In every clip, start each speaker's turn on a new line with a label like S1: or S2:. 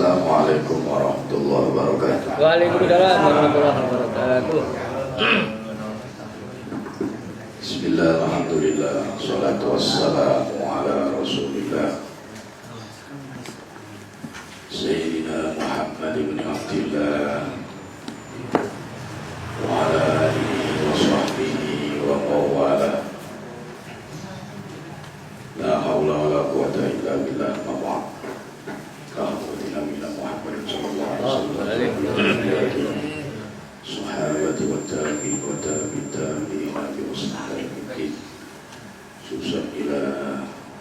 S1: Assalamualaikum warahmatullahi wabarakatuh.
S2: Waalaikumsalam warahmatullahi wabarakatuh.
S1: Bismillah, alhamdulillah, salatu wassalamu ala rasulillah Sayyidina Muhammad ibn Abdillah wa ala alihi wa sahbihi wa mawala. La hawla wa la quwata illa billah. Mab'ad Rahmatina Muhammad sallallahu alaihi wasallam, sahabati wa tabi'in wa tabi'in bi husni susan ila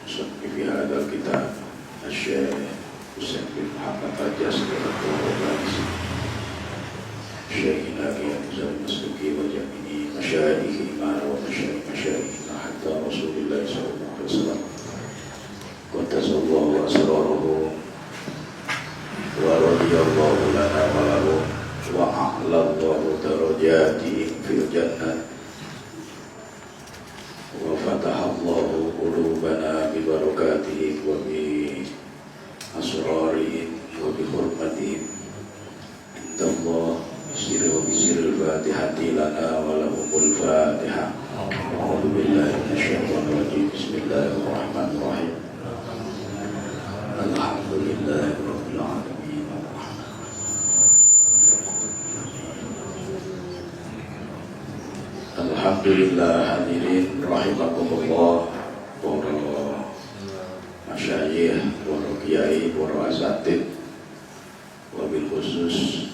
S1: sunni fi hadzal kitab asy-syaikh Husain bin Muhammad Al-Jasri Syekhina Qiyamuzal Masduki wa Jamini Masyayikhi Ma'ana wa Masyayikhina hatta Rasulullah sallallahu alaihi wasallam Qaddasallahu asrarahu wa radiyallahu lana wa lahu wa a'lallahu darajatihim fil jannah wa fatahallahu qulubana bi barakatihim wa bi asrarihim wa bi hurmatihim indallah sirri wa bi sirril fatihati lana wa lahumul fatihah. A'udzu billahi minasyaitonir rajim. Bismillahirrahmanirrahim. Alhamdulillahirabbil alamin. Alhamdulillah, hadirin rahimakumullah, para masyayikh, para kiai, para asatid, wabil khusus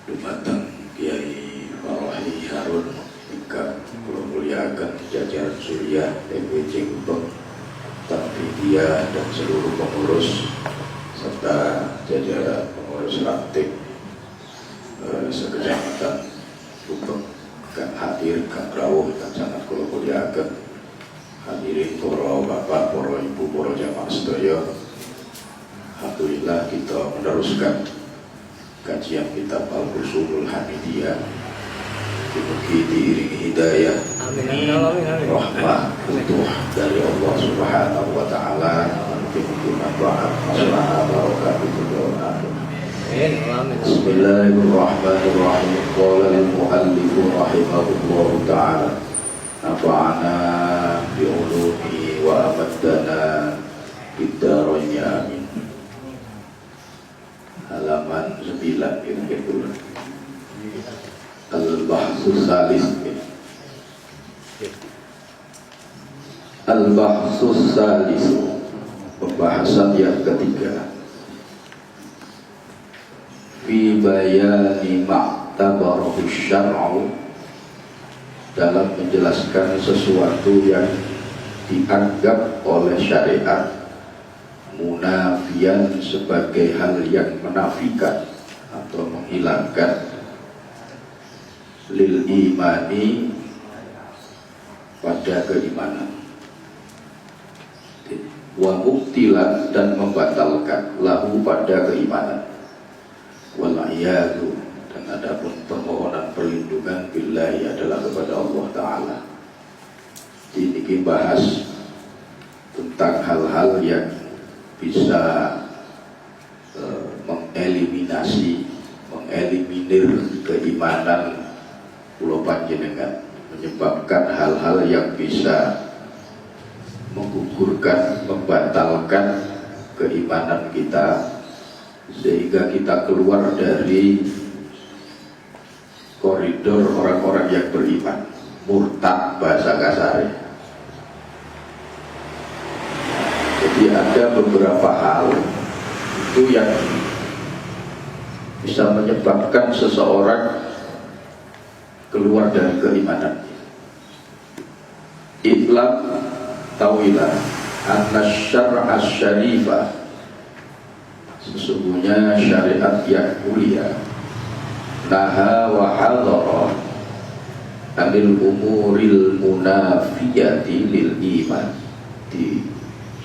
S1: dumateng Kiai Farahi Harun ingkang kula mulyakaken jajaran Surya DPC Gubeng Tanfidia dan seluruh pengurus serta jajaran pengurus raktik sekecamatan Gubeng kang hadir, kang rawuh, kang sangat kula mulyakaken. Hadirin para bapak, para ibu, para jamaah sedaya. Alhamdulillah kita meneruskan kajian kitab Al-Ushulul Hamidiyah. Mugi diiringi hidayah, rahmah, futuh dari Allah Subhanahu wa taala, mugi manfaat, maslahah, barokah di dunia dan akhirat. Bismillahirrahmanirrahim. Qala al-muallif rahimahullah ta'ala nafa'ana bi'ulumi wa amaddana bid-darain amin. Halaman 9 itu Al-Bahsus Salis. Al-Bahsus Salis, pembahasan yang ketiga. Fi bayani ma'tabarahu syar'u, dalam menjelaskan sesuatu yang dianggap oleh syariat munafian, sebagai hal yang menafikan atau menghilangkan, lil imani, pada keimanan, wa mubtilan, dan membatalkan, lahu, pada keimanan, wal'iyadu, dan adapun permohonan perlindungan billahi adalah kepada Allah Ta'ala. Ini bahas tentang hal-hal yang bisa mengeliminir keimanan kula panjenengan, menyebabkan hal-hal yang bisa menggugurkan, membatalkan keimanan kita, sehingga kita keluar dari koridor orang-orang yang beriman, murtad bahasa kasarnya. Jadi ada beberapa hal itu yang bisa menyebabkan seseorang keluar dari keimanan. Iklam tawilah anna syar'a syarifah, sesungguhnya syariat yang mulia, naha wa hadara anil umuril munafiyati lil iman. Di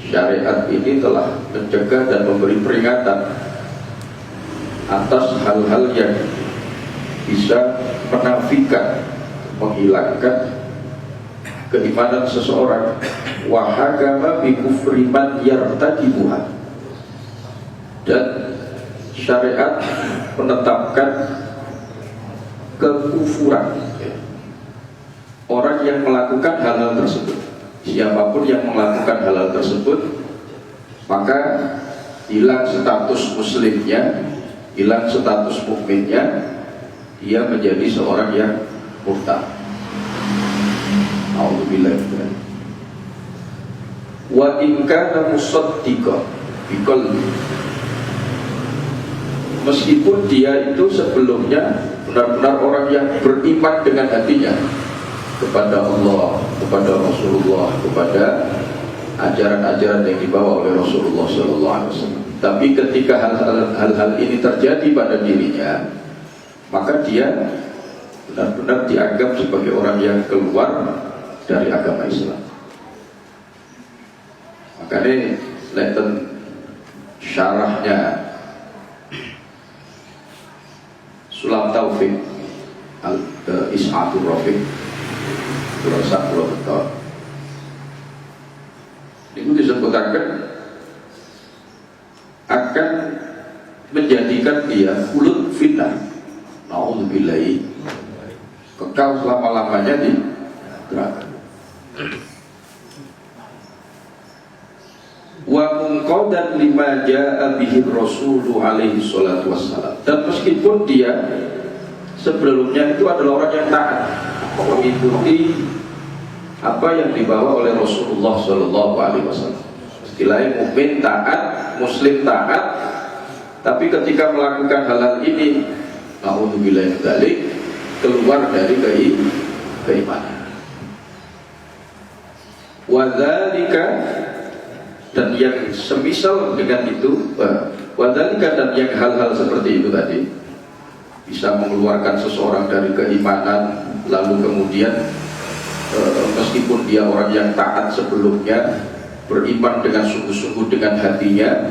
S1: syariat ini telah mencegah dan memberi peringatan atas hal-hal yang bisa menafikan, menghilangkan keimanan seseorang. Wa hakama bi kufri man yartadibuha,
S3: Dan syariat menetapkan kekufuran orang yang melakukan hal-hal tersebut. Siapapun yang melakukan hal-hal tersebut, maka hilang status muslimnya, hilang status mukminnya, dia menjadi seorang yang murtad. A'udzubillah. Wa in kana musaddiqan biqalbi, meskipun dia itu sebelumnya benar-benar orang yang beriman dengan hatinya kepada Allah, kepada Rasulullah, kepada ajaran-ajaran yang dibawa oleh Rasulullah SAW. Tapi ketika hal-hal ini terjadi pada dirinya, maka dia benar-benar dianggap sebagai orang yang keluar dari agama Islam. Makanya leten syarahnya Sulam Taufik Is'atul Rafiq Berasa Pulau Betul itu disebutkan akan menjadikan dia khulud finnar, na'udzubillahi, kekal selama-lamanya di neraka. Wa munqadan lima ja'a bihi Rasulu alaihi salatu wassalam, dan meskipun dia sebelumnya itu adalah orang yang taat mengikuti apa yang dibawa oleh Rasulullah Sallallahu Alaihi Wasallam. Istilahnya mukmin taat, muslim taat, tapi ketika melakukan hal-hal ini, na'udzubillah min dzalik, keluar dari keimanan. Wadzalika, dan yang semisal dengan itu, wadzalika, dan yang hal-hal seperti itu tadi bisa mengeluarkan seseorang dari keimanan, lalu kemudian meskipun dia orang yang taat sebelumnya, beriman dengan sungguh-sungguh dengan hatinya,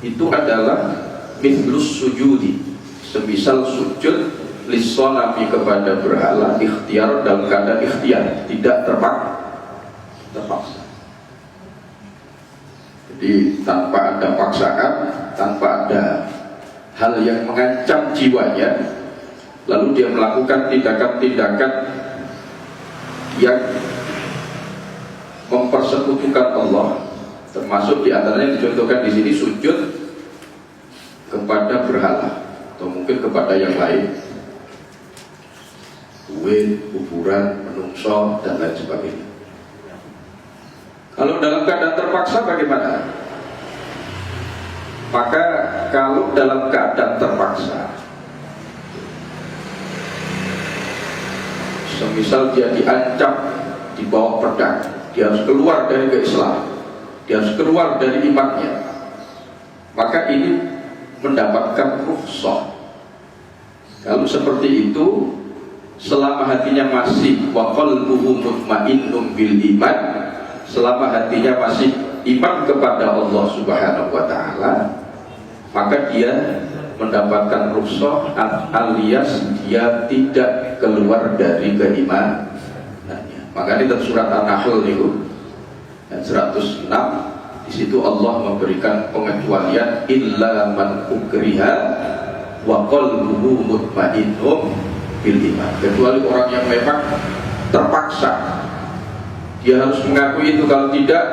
S3: itu adalah mithlus sujudi, semisal sujud lissolami kepada berhala, ikhtiar dalam keadaan ikhtiar, tidak terpaksa. Jadi tanpa ada paksaan, tanpa ada hal yang mengancam jiwanya, lalu dia melakukan tindakan-tindakan yang mempersekutukan Allah, termasuk diantaranya dicontohkan di sini sujud kepada berhala atau mungkin kepada yang lain, duit, kuburan, menungso dan lain sebagainya. Kalau dalam keadaan terpaksa bagaimana? Maka kalau dalam keadaan terpaksa, semisal dia diancam di bawah pedang, dia harus keluar dari keislaman, dia harus keluar dari imannya, maka ini mendapatkan rukhsah. Kalau seperti itu, selama hatinya masih wa qalbuhu mutmainnun bil iman, selama hatinya masih iman kepada Allah Subhanahu wa taala, maka dia mendapatkan rukhsah alias dia tidak keluar dari keimanannya. Maka di surat An-Nahl itu ayat 106, di situ Allah memberikan pengecualian illa man ukriha wa qalbuhu mutmainnun bil iman, kecuali orang yang memang terpaksa. Dia harus mengakui itu, kalau tidak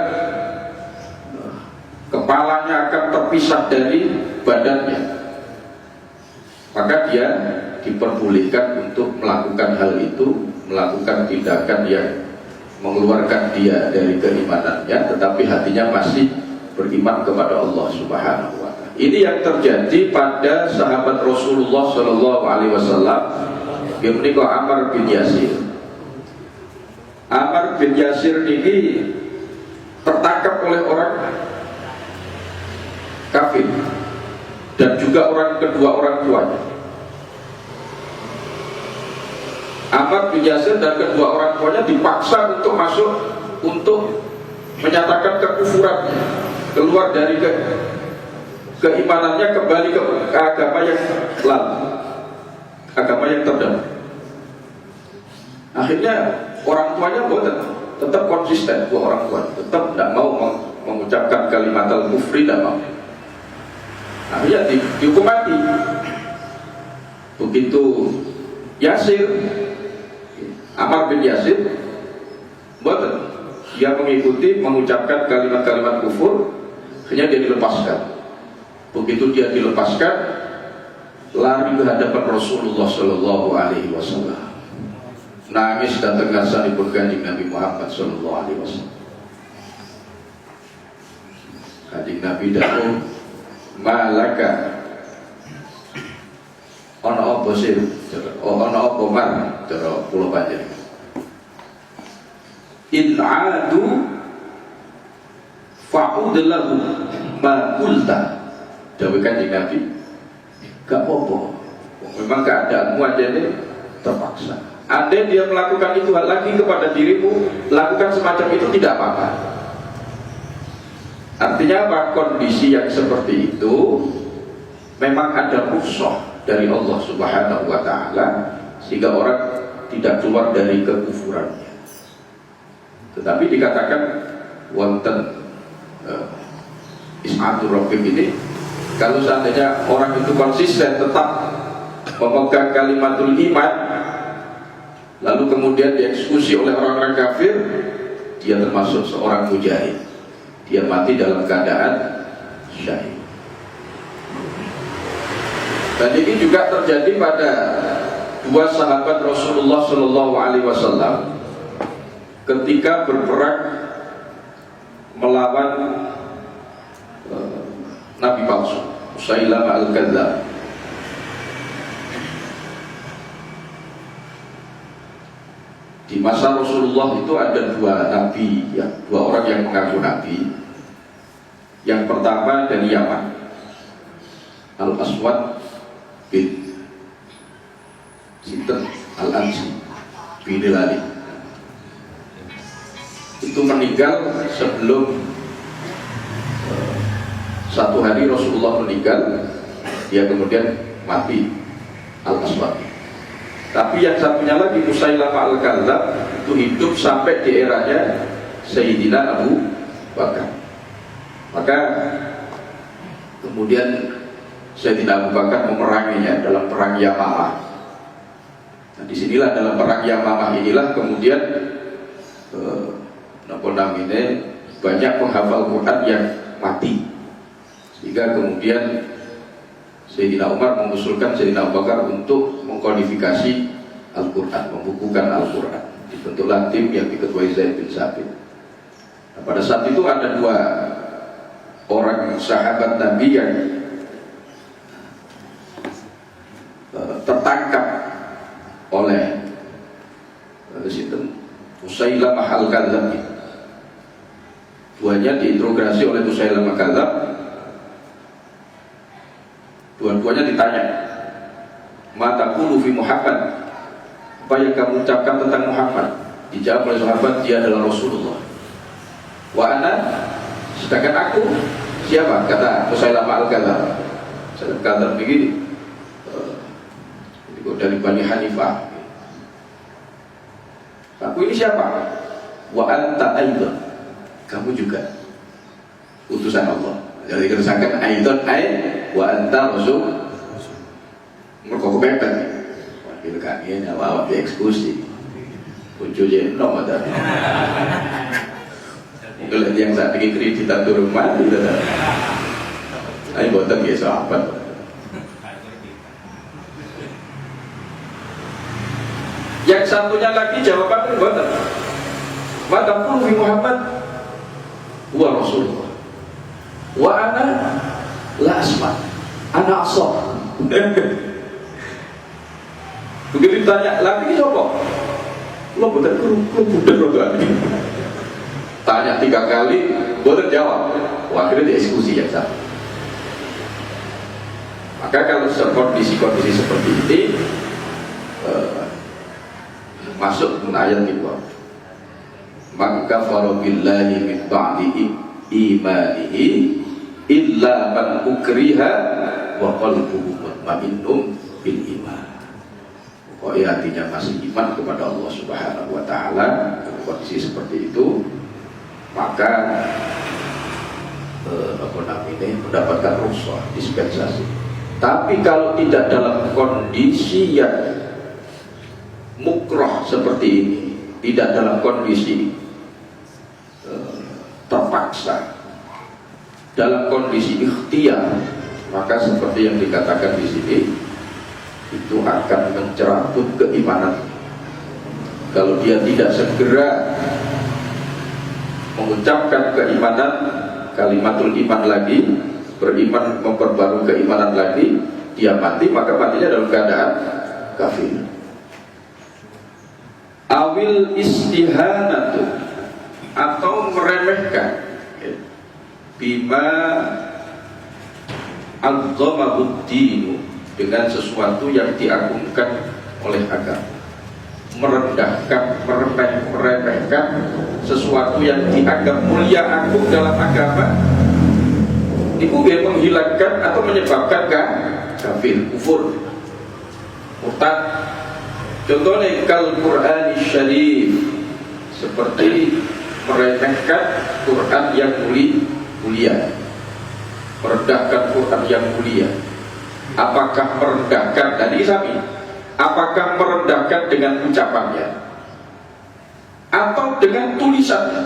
S3: kepalanya akan terpisah dari badannya. Maka dia diperbolehkan untuk melakukan hal itu, melakukan tindakan yang mengeluarkan dia dari keimanannya, tetapi hatinya masih beriman kepada Allah Subhanahu wa ta'ala. Ini yang terjadi pada sahabat Rasulullah Sallallahu Alaihi Wasallam, yang menikah Ammar bin Yasir. Ammar bin Yasir ini tertangkap oleh orang kafir dan juga kedua orang tuanya. Ammar bin Yasir dan kedua orang tuanya dipaksa untuk masuk, untuk menyatakan kekufurannya, keluar dari keimanannya, kembali ke agama yang lalu, agama yang terdahulu. Akhirnya orang tuanya tetap konsisten, dua orang tua tetap tidak mau mengucapkan kalimat al-kufri, tidak mau. akhirnya dihukum mati. Begitu Yasir, Ammar bin Yasir, betul, dia mengikuti mengucapkan kalimat-kalimat kufur, hanya dia dilepaskan. Begitu dia dilepaskan, lari ke hadapan Rasulullah Shallallahu Alaihi Wasallam, nangis dan tegasan di Kanjeng Nabi Muhammad Shallallahu Alaihi Wasallam. Kanjeng Nabi dawuh, malaka, ana apa sih? Ana apa man? Cara kula panjenengan. In adu fa'ud lahu ma qulta. Dawuh Kanjeng Nabi, gak apa-apa. Memang keadaanmu aja ini terpaksa. Andai dia melakukan itu lagi kepada dirimu, lakukan semacam itu tidak apa-apa. Artinya apa? Kondisi yang seperti itu memang ada rukhsah dari Allah Subhanahu wa Ta'ala, sehingga orang tidak keluar dari kekufurannya. Tetapi dikatakan wonten is'atur rafiq ini, kalau seandainya orang itu konsisten tetap memegang kalimatul iman, lalu kemudian dieksekusi oleh orang-orang kafir, dia termasuk seorang mujahid. Dia mati dalam keadaan syahid. Dan ini juga terjadi pada dua sahabat Rasulullah Shallallahu Alaihi Wasallam ketika berperang melawan Nabi palsu Musailamah al-Kadzdzab. Di masa Rasulullah itu ada dua nabi, ya, dua orang yang mengaku nabi. Yang pertama dari Yaman, Al-Aswad bin Sinten Al-Ansi bin Hilali. Itu meninggal sebelum satu hari Rasulullah meninggal, dia kemudian mati, Al-Aswad. Tapi yang satunya lagi, Musailamah al-Kadzdzab, itu hidup sampai di eranya Sayyidina Abu Bakar. Maka kemudian Sayyidina Abu Bakar memeranginya dalam perang Yamamah. Nah, disinilah dalam perang Yamamah inilah kemudian banyak penghafal Quran yang mati, sehingga kemudian Sayyidina Umar mengusulkan Sayyidina Abu Bakar untuk mengkodifikasi Al-Quran, membukukan Al-Quran. Dibentuklah tim yang diketuai Zaid bin Sabit. Nah, pada saat itu ada dua orang sahabat Nabi yang tertangkap oleh Musailamah al-Kadzdzab. Duanya diinterogasi oleh Musailamah al-Kadzdzab. Dua-duanya ditanya, ma taqulu fi Muhammad, apa yang kamu ucapkan tentang Muhammad? Dijawab oleh sahabat, dia adalah Rasulullah. Wa ana, sedangkan aku siapa? Kata Musailamah al-Kadzdzab. Al-Kadzdzab begini, dari Bani Hanifah. Aku ini siapa? Wa anta aidan, kamu juga utusan Allah. Jadi kerusakan aidan wa anta rasul. Mereka kepepet. Wakil kaki awak dieksekusi. Pucuk je nom ada. Mungkin yang saat ini kreditan turun mati dah. Ayo boten biasa apa? Yang satunya lagi jawabannya boten. Maka pun Muhammad wa Rasulullah. Wa ana la asma, ana asab. Begitu ditanya, lagi ini siapa? Lo betul budak lo tadi. Tanya 3 kali, betul jawab. Akhirnya dieksekusi yang satu. Maka kalau kondisi-kondisi seperti ini masuk ayat itu. Man kafara billahi min ba'di imanihi illa man ukriha wa qalbuhu mutmainnun bil iman. Pokoknya hatinya masih iman kepada Allah Subhanahu wa Ta'ala. Kondisi seperti itu, maka mendapatkan rukhsah, dispensasi. Tapi kalau tidak dalam kondisi yang mukroh seperti ini, tidak dalam kondisi terpaksa, dalam kondisi ikhtiar, maka seperti yang dikatakan di sini, itu akan mencerabut keimanan. Kalau dia tidak segera mengucapkan keimanan, kalimatul iman lagi, beriman memperbarui keimanan lagi, dia mati, maka matinya dalam keadaan kafir. Awil istihanatu, atau meremehkan, bima al-dhamahud-dinu, dengan sesuatu yang diagungkan oleh agama, merendahkan, meremehkan sesuatu yang dianggap mulia agung dalam agama, itu dia menghilangkan atau menyebabkan kafir, kufur, murtad. Contohnya kal Qur'an syarif, seperti meremehkan Quran yang mulia, merendahkan Quran yang mulia. Apakah merendahkan tadi sami? Apakah merendahkan dengan ucapannya atau dengan tulisannya?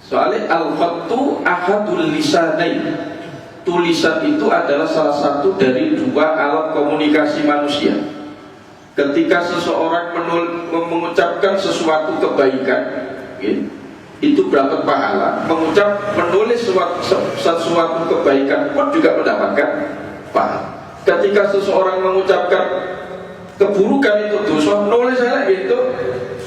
S3: Soalnya al-khattu ahadul lisanain, tulisan itu adalah salah satu dari dua alat komunikasi manusia. Ketika seseorang mengucapkan sesuatu kebaikan, itu berapa pahala. Menulis sesuatu kebaikan pun juga mendapatkan pahala. Ketika seseorang mengucapkan keburukan itu dosa, nulis lagi itu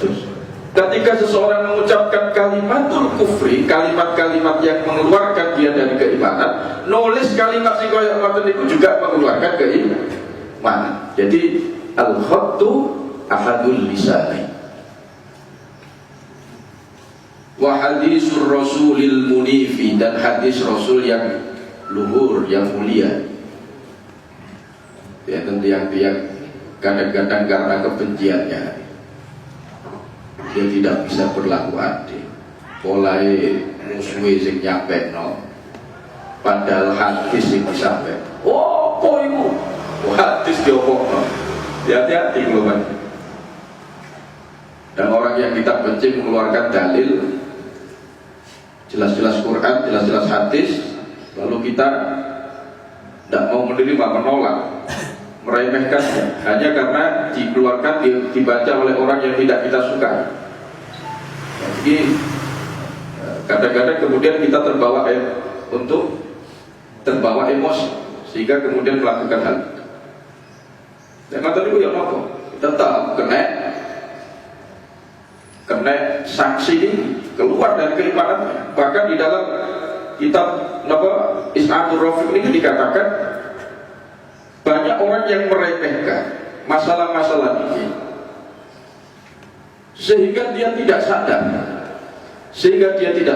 S3: dosa. Ketika seseorang mengucapkan kalimatul kufri, kalimat-kalimat yang mengeluarkan dia dari keimanan, nulis kalimat itu juga mengeluarkan keimanan. Jadi al-khattu ahadul lisani. Wa hadisur rasulil munifi, dan hadis rasul yang luhur, yang mulia. Ya, tentu yang kadang-kadang karena kebenciannya dia tidak bisa berlaku adil, mulai musuhi sing nyampekno, padahal hadis sing disampaikan, oh kok itu hadis diomongno, hati-hati loh kan. Dan orang yang kita benci mengeluarkan dalil jelas-jelas Quran, jelas-jelas hadis, lalu kita tidak mau menerima, menolak, meremehkannya hanya karena dikeluarkan, dibaca oleh orang yang tidak kita suka. Jadi kadang-kadang kemudian kita terbawa emosi sehingga kemudian melakukan hal itu. Dan kata itu ya apa? Tetap kena sanksi ini, keluar dari keimanannya. Bahkan di dalam kitab Is'adur Rafiq ini dikatakan banyak orang yang meremehkan masalah-masalah ini sehingga dia tidak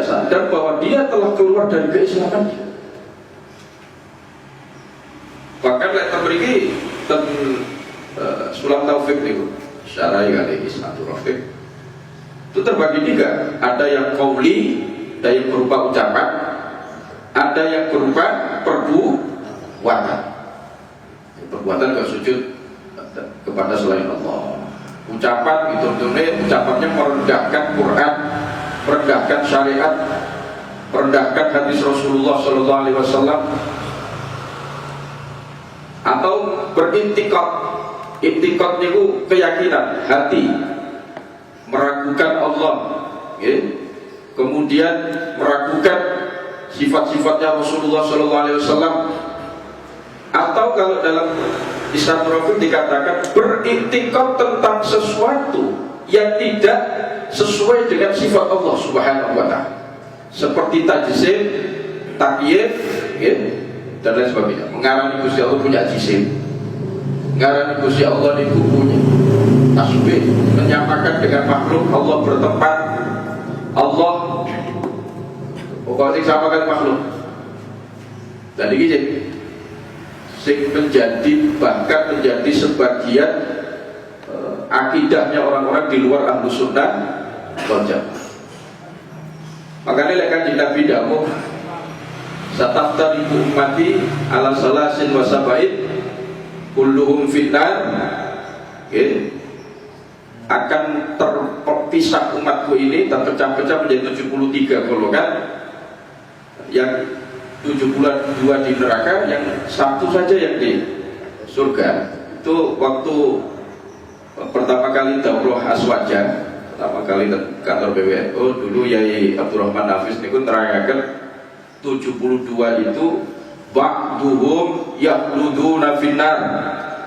S3: sadar bahwa dia telah keluar dari keislamannya. Bahkan letak beriki Sulam Taufik itu syarah kali Is'adur Rafiq itu terbagi tiga. Ada yang qauli, ada yang berupa ucapan, ada yang berupa perbuatan. Perbuatan ke sujud kepada selain Allah. Ucapan itu ucapannya merendahkan Quran, merendahkan syariat, merendahkan hadis Rasulullah SAW, atau berintikad. Intikad itu keyakinan hati, meragukan Allah, kemudian meragukan sifat-sifatnya Rasulullah SAW. Atau kalau dalam Islam Rafiq dikatakan berintikad tentang sesuatu yang tidak sesuai dengan sifat Allah Subhanahu wa ta'ala, seperti tajsim, takyif, dan lain sebagainya. Mengarani Gusti Allah punya jisim, mengarani Gusti Allah di kubunya, tasbih, menyamakan dengan makhluk Allah bertempat, Allah pokoknya samakan makhluk. Dan ini bahkan menjadi sebagian akidahnya orang-orang di luar Ahlus Sunnah wal Jamaah. Makanya Kanjeng Nabi dawuh Sataftariqu ummati ala salasin wa sab'in kulluhum finnar. Akan terpisah umatku ini, terpecah-pecah menjadi 73 golongan, yang 72 di neraka, yang satu saja yang di surga. Itu waktu pertama kali daurah Aswaja, pertama kali kantor PWNU dulu, Yai Abdurrahman Hafiz niku nerangkan 72 itu ba'duhum yakhluduna finnar,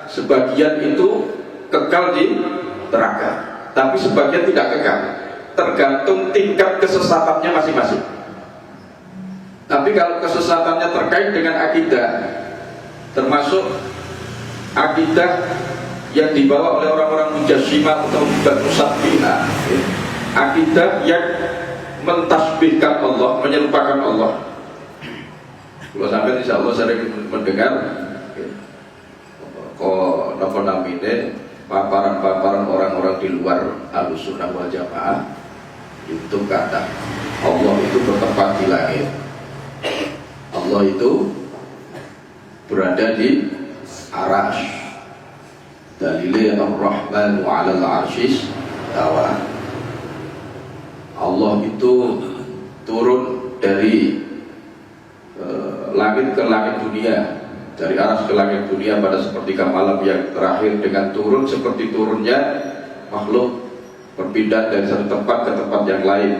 S3: sebagian itu kekal di neraka, tapi sebagian tidak kekal, tergantung tingkat kesesatannya masing-masing. Tapi kalau kesesatannya terkait dengan akidah, termasuk akidah yang dibawa oleh orang-orang mujassimah atau musabbihah, akidah yang mentasbihkan Allah, menyerupakan Allah. Kalau sampai insya Allah sering mendengar kok napa namine paparan-paparan orang-orang di luar Ahlussunnah wal Jamaah itu kata Allah itu bertempat di langit, Allah itu berada di Arasy, dalilnya Ar-Rahmanu 'alal 'arsyis tawa. Allah itu turun dari langit ke langit dunia, dari Arasy ke langit dunia pada sepertiga malam yang terakhir, dengan turun seperti turunnya makhluk, berpindah dari satu tempat ke tempat yang lain.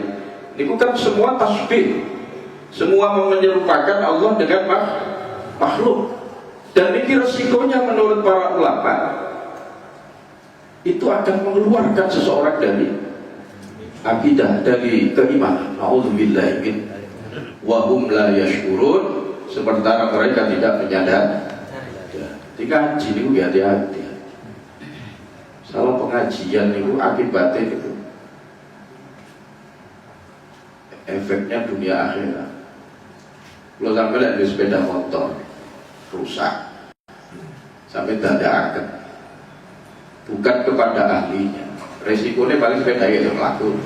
S3: Ini bukan semua tasbih, semua menyerupakan Allah dengan makhluk. Dan ini resikonya menurut para ulama, itu akan mengeluarkan seseorang dari akidah, dari keimanan. A'udzubillahi min wa hum la yashkurun, sementara mereka tidak menyadar. Ngaji itu hati-hati. Salah pengajian itu akibatnya itu efeknya dunia akhirat. Kalau sampai lihat di sepeda motor rusak, sampai dadakan, bukan kepada ahlinya, resikonya paling sepeda itu melaku.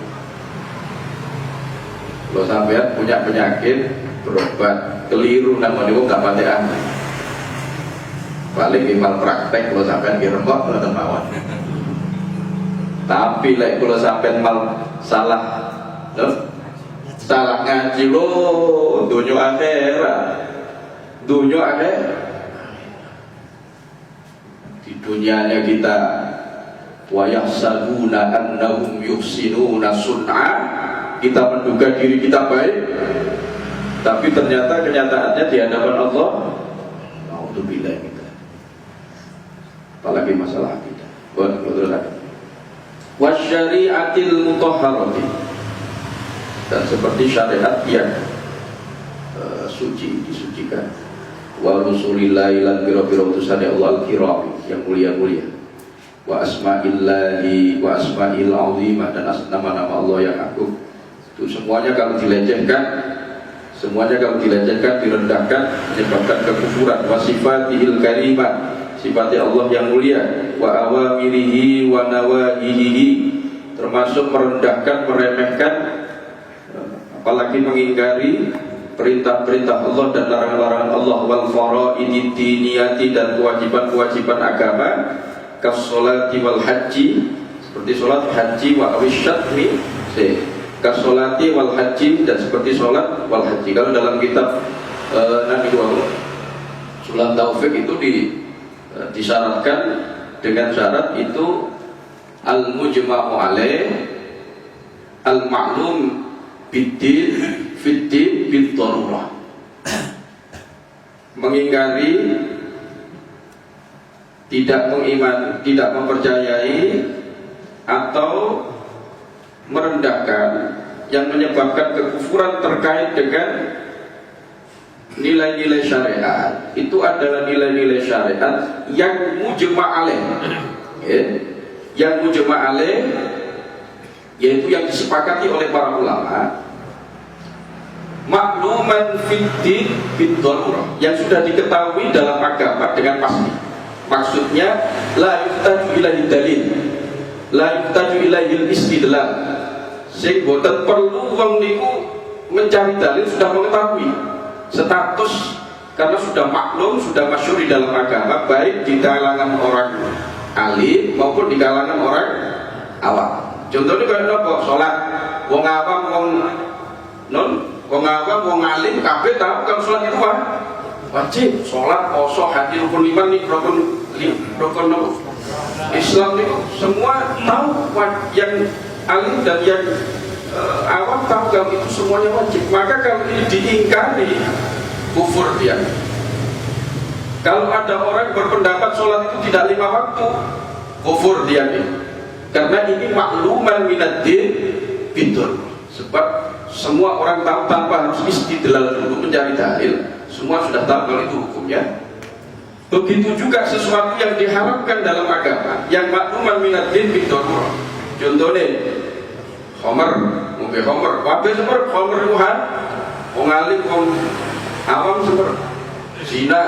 S3: Kalau sampai punya penyakit, berobat keliru, namanya nggak pakai ahli, paling imal praktek. Kalau sampai dirembak kalau mawon. Tapi kalau sampai mal salah, salah ngaji lo, dunia akhirat, di dunianya kita wa yahsabuna annahum yuhsinuna sun'a, kita menduga diri kita baik, tapi ternyata kenyataannya di hadapan Allah naudzubillah kita. Apalagi masalah kita. Wasyari'atil mutahharati, dan seperti syariat yang suci, disucikan. Wa rusulillahi lan biro-biro utusan Allah al-kiram, yang mulia-mulia. Wa asma'illahi wa asma'il azimah, dan nama-nama Allah yang agung. Itu semuanya kalau dilecehkan, direndahkan, menyebabkan kekufuran. Wa sifatihil karimah, sifatnya Allah yang mulia. Wa awamirihi wa nawahihi, termasuk merendahkan, meremehkan, apalagi mengingkari perintah-perintah Allah dan larangan-larangan Allah. Wal faraidid diniyati, dan kewajiban-kewajiban agama, kasolati wal haji, seperti sholat, haji, wa awisyatmi, kasolati wal haji, dan seperti sholat wal haji. Kalau dalam kitab Nabi Sulam Taufik itu disyaratkan dengan syarat itu al-mujma'u alaih, al-ma'lum biddin fiddin bid-darurah, mengingkari, tidak mengiman, tidak mempercayai atau merendahkan yang menyebabkan kekufuran terkait dengan nilai-nilai syariat. Itu adalah nilai-nilai syariat yang mujma' alaih, yang mujma' alaih, yaitu yang disepakati oleh para ulama, makluman fiddin bid-darurah, yang sudah diketahui dalam agama dengan pasti. Maksudnya la yuhtaju ilaihi dalil, la yuhtaju ilaihi istidlal, sing boten perlu wong niku mencari dalil, sudah mengetahui status, karena sudah maklum, sudah masyhur di dalam agama, baik di kalangan orang alim maupun di kalangan orang awam. Contohnya kayak apa? Sholat, wong awam, wong alim, kabeh tahu kalau sholat itu wajib. Sholat, poso, haji, rukun iman nih, rukun Islam nih, semua tahu. Yang alim dan yang awam tahu kalau itu semuanya wajib. Maka kalau ini diingkari, kufur dia. Kalau ada orang berpendapat sholat itu tidak 5 waktu, kufur dia nih. Karena ini makluman minad-din bidul. Sebab semua orang tahu tanpa harus istidlal dulu mencari dalil, semua sudah tahu kalau itu hukumnya. Begitu juga sesuatu yang diharapkan dalam agama, yang makluman minad-din bidul. Contohnya Homer, ngombe Homer, wabe semer Homer Tuhan, pengalim, awam semer zina,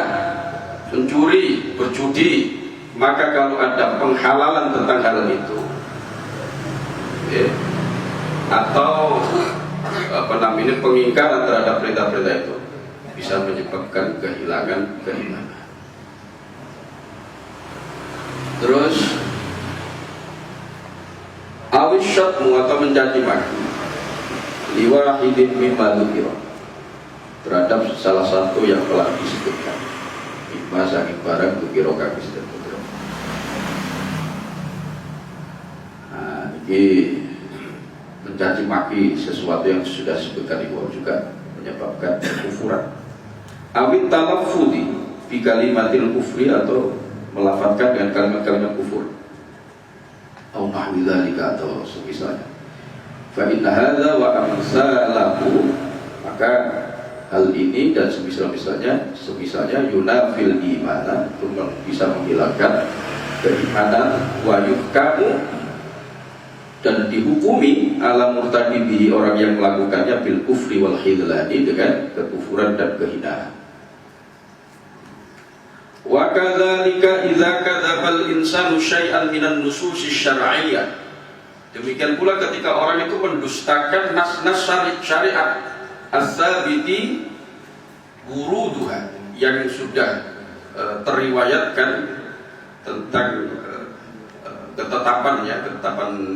S3: mencuri, berjudi. Maka kalau ada penghalalan tentang hal itu, atau pengingkaran terhadap perintah-perintah itu, bisa menyebabkan kehilangan keimanan. Terus awisyatmu atau mencaci maki liwahidin mimma dzukira, terhadap salah satu yang telah disebutkan, mimma saking barang dzukira kang disebutkan. Nah, ini mencaci maki sesuatu yang sudah disebutkan di bawah juga menyebabkan kekufuran. Awit talaffudi bi kalimatil kufri, atau melafadzkan dengan kalimat-kalimat kufur. Au nahwilika, atau semisalnya. Fa inna hadza wa amsalahu, maka hal ini dan semisalnya yunafil imana, itu bisa menghilangkan keimanan, wa yuhkamu, dan dihukumi ala murtadibihi, orang yang melakukannya, bil kufri wal khidlani, dengan kekufuran dan kehinaan. Wa kadzalika idza kadzabal insanu syai'an minan nususi syar'iyyah, demikian pula ketika orang itu mendustakan nas-nas syariat as-sabiti wuruduha, yang sudah teriwayatkan tentang ketetapan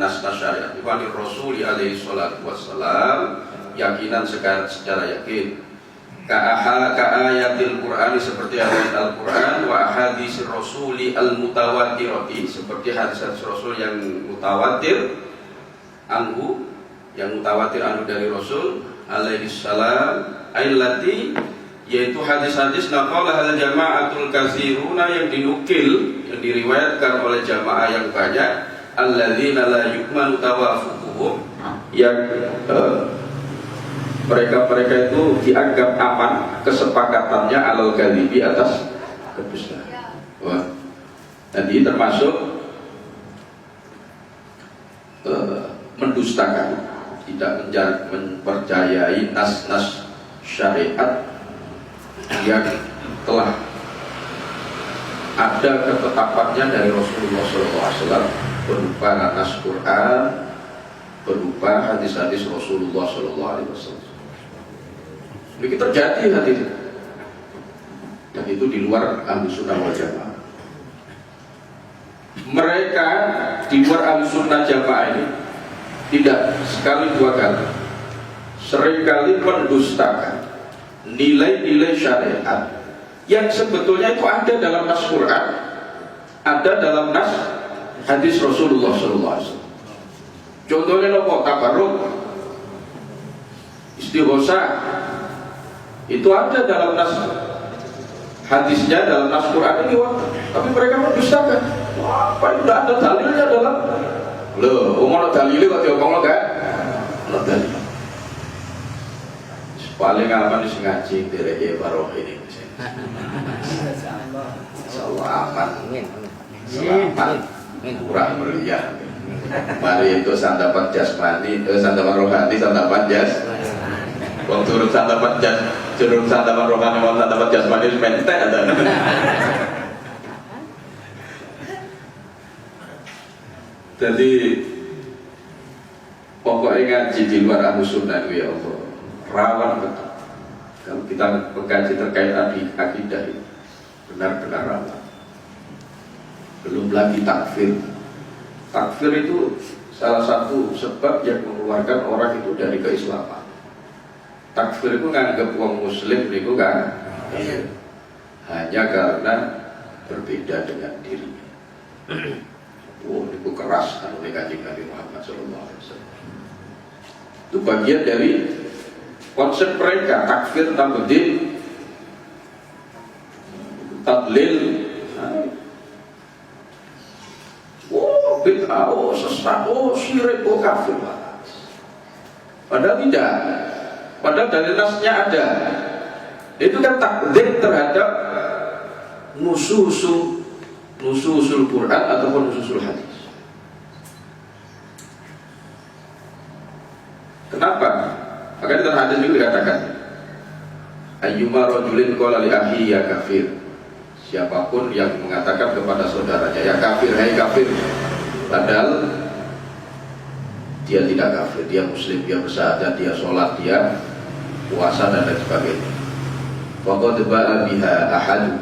S3: nas-nas syariat. Ibani Rasul alaihi salatu wassalam, yakinan secara yakin. Ka'ayatil Qur'ani, seperti ayat Al-Quran, wa hadis Rasuli al-mutawatirati, seperti hadis Rasul yang mutawatir anhu, dari Rasul alaihi salam, ailati, yaitu hadis-hadis naqalah al-jama'atul katsiruna, yang dinukil, yang diriwayatkan oleh jamaah yang banyak, alladzina la yu'manu tawafuquhum, yang mereka itu dianggap aman kesepakatannya alal ghalibi, atas kedustaan. Wah, dan ini termasuk mendustakan, tidak mempercayai nas-nas syariat yang telah ada ketetapannya dari Rasulullah SAW, berupa nas Quran, berupa hadis-hadis Rasulullah SAW. Ini terjadi hadirin, dan itu di luar Ahlussunnah wal Jamaah. Mereka di luar Ahlussunnah Jamaah ini tidak sekali dua kali, seringkali mendustakan nilai-nilai syariat yang sebetulnya itu ada dalam nas Quran, ada dalam nas hadis Rasulullah SAW. Contohnya nopo, tabarruk, istighosah, itu ada dalam nas hadisnya, dalam nas Quran ini, tapi mereka mendustakan. Apa itu tidak ada dalilnya dalam? Loh, ngomong dalilnya kok diomong enggak? Ada dalil. Paling aman di ngaji dari baroh ini. Insyaallah aman. Selamat, kurang meriah. Mari itu santapan jasmani, santapan rohani, santapan jas. Waktu turun santapan jas, turun santapan rohani, mau santapan jasmani mentek ada. Jadi pokoknya ngaji di luar Ahlussunnah itu, ya Allah, rawan betul. Kalau kita mengkaji terkait akidah ini benar-benar rawan. Belum lagi takfir. Takfir itu salah satu sebab yang mengeluarkan orang itu dari keislaman. Takfir itu nganggap orang muslim itu kan hanya karena berbeda dengan dirinya. Oh, itu keras anu Kanjeng Nabi Muhammad SAW. Itu bagian dari konsep mereka, takfir, tabdil, tadlil. Oh, bid'ah, oh sesat, oh syirik, oh kafir. Padahal tidak. Padahal dari nasnya ada. Itu kan takdir terhadap nususul Quran ataupun nususul hadis. Kenapa? Maka di dalam hadis juga dikatakan, ayyuma rajulin qala li akhi ya kafir. Siapapun yang mengatakan kepada saudaranya ya kafir, hai kafir, padahal dia tidak kafir, dia muslim, dia bersyahadat, dia sholat, dia puasa dan lain sebagainya. Faqad ba'a biha ahadu.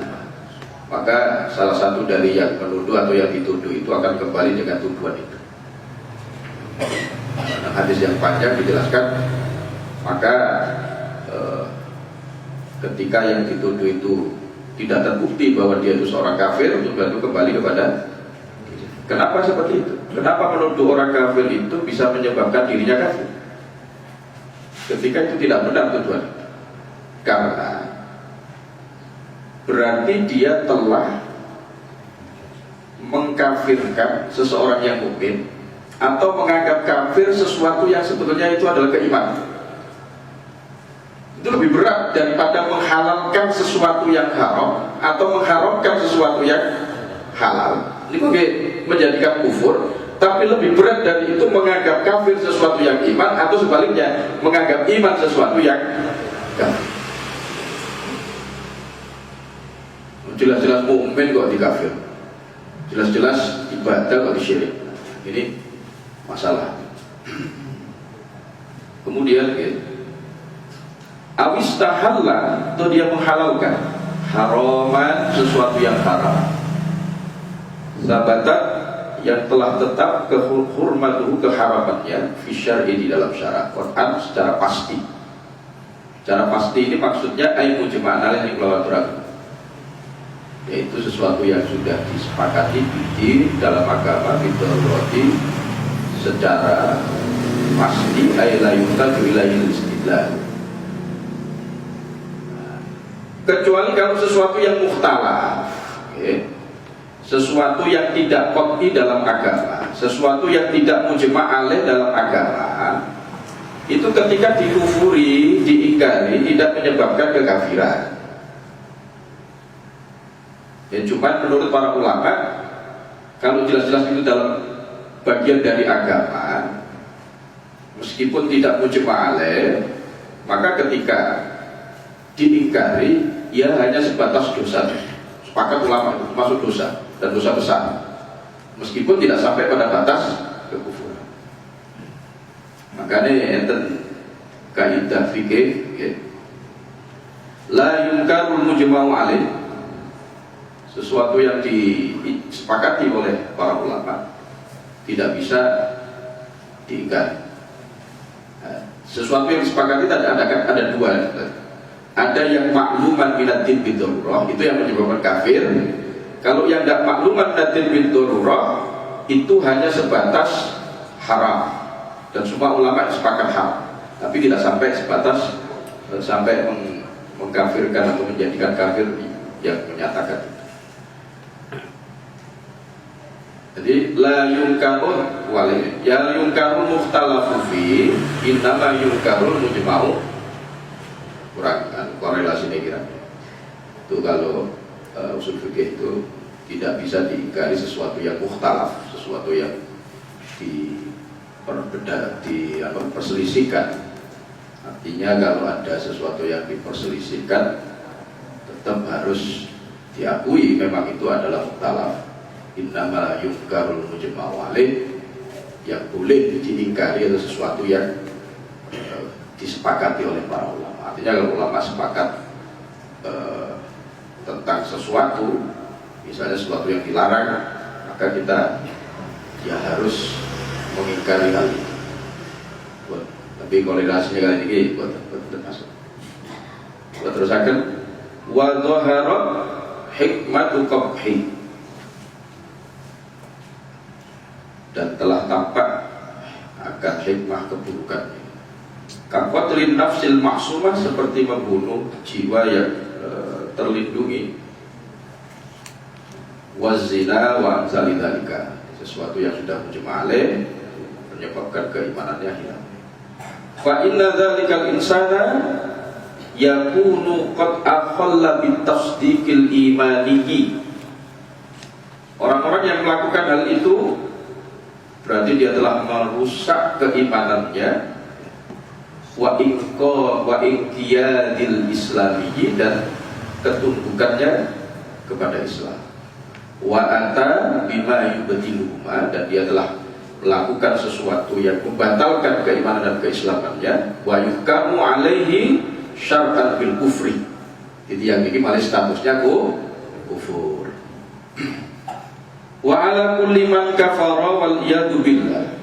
S3: Maka salah satu dari yang menuduh atau yang dituduh itu akan kembali dengan tuduhan itu. Dalam hadis yang panjang dijelaskan, maka ketika yang dituduh itu tidak terbukti bahwa dia itu seorang kafir, itu kembali kepada kenapa seperti itu? Kenapa menuduh orang kafir itu bisa menyebabkan dirinya kafir? Ketika itu tidak benar tuduhan itu. Karena berarti dia telah mengkafirkan seseorang yang mukmin atau menganggap kafir sesuatu yang sebetulnya itu adalah keimanan. Itu lebih berat daripada menghalalkan sesuatu yang haram atau mengharamkan sesuatu yang halal. Ini kok menjadikan kufur, tapi lebih berat dari itu menganggap kafir sesuatu yang iman atau sebaliknya menganggap iman sesuatu yang kafir. Jelas-jelas mukmin kok dikafir, jelas-jelas ibadah kok disyirik. Ini masalah. Kemudian awistahalla, atau dia menghalalkan haraman sesuatu yang haram, sabatat yang telah tetap kehormatuhu, keharamannya fi syar'i, di dalam syara Quran secara pasti. Secara pasti ini maksudnya ai mujma'an alaih lawan turabi, yaitu sesuatu yang sudah disepakati di dalam agama fitrati secara pasti, ai la yuhtaju ilaihi istidlal. Kecuali kalau sesuatu yang mukhtalaf, sesuatu yang tidak qat'i dalam agama, sesuatu yang tidak mujma' alaih dalam agama, itu ketika dikufuri, diingkari, tidak menyebabkan kekafiran. Ya, cuma menurut para ulama, kalau jelas-jelas itu dalam bagian dari agama, meskipun tidak mujma' alaih, maka ketika diingkari, ya hanya sebatas dosa. Sepakat ulama itu masuk dosa dan dosa besar, meskipun tidak sampai pada batas kekufuran. Makanya enten kaidah fikih, la yunkarul mujma'u alaih, sesuatu yang disepakati oleh para ulama tidak bisa diingkari. Sesuatu yang disepakati ada dua. Ada yang makluman minatin bidurrah, itu yang menyebabkan kafir. Kalau yang tidak makluman minatin bidurrah, itu hanya sebatas haram, dan semua ulama sepakat haram, tapi tidak sampai sebatas sampai mengkafirkan atau menjadikan kafir yang menyatakan itu. Jadi la yunkarun wali ya yunkarun mukhtalafu fi innama yunkarun mujma'u. Kurang kan korelasinya kira itu. Kalau usul fikih itu tidak bisa diingkari sesuatu yang mukhtalaf, sesuatu yang diperselisihkan. Artinya kalau ada sesuatu yang diperselisihkan, tetap harus diakui memang itu adalah mukhtalaf. Innama yunkarul mujma'u alaih, yang boleh diingkari adalah sesuatu yang disepakati oleh para ulama. Artinya kalau ulama sepakat tentang sesuatu, misalnya sesuatu yang dilarang, maka kita ya harus mengingkari hal itu. Tapi kolerasinya kali ini buat masuk. Buat terusakan wa dhahara hikmatu qabhi, dan telah tampak akan hikmah keburukannya. Qatlin nafsil maksumah, seperti membunuh jiwa yang terlindungi. Wazina wa amsalidalika, sesuatu yang sudah mujma'aleh menyebabkan keimanannya hilang. Fa inna dzalikal insana yakunu qad akhalla bitasdiqil imanihi. Orang-orang yang melakukan hal itu berarti dia telah merusak keimanannya, wa inqiyadil islamiyyi, dan ketundukannya kepada Islam. Wa ata bima yubtiluhuma, dan dia telah melakukan sesuatu yang membatalkan keimanan dan keislamannya. Wa yuhkamu alaihi syar'an bil kufri, jadi yang ini malah statusnya kufur. Wa ala kulli man kafara wal iyadu billah,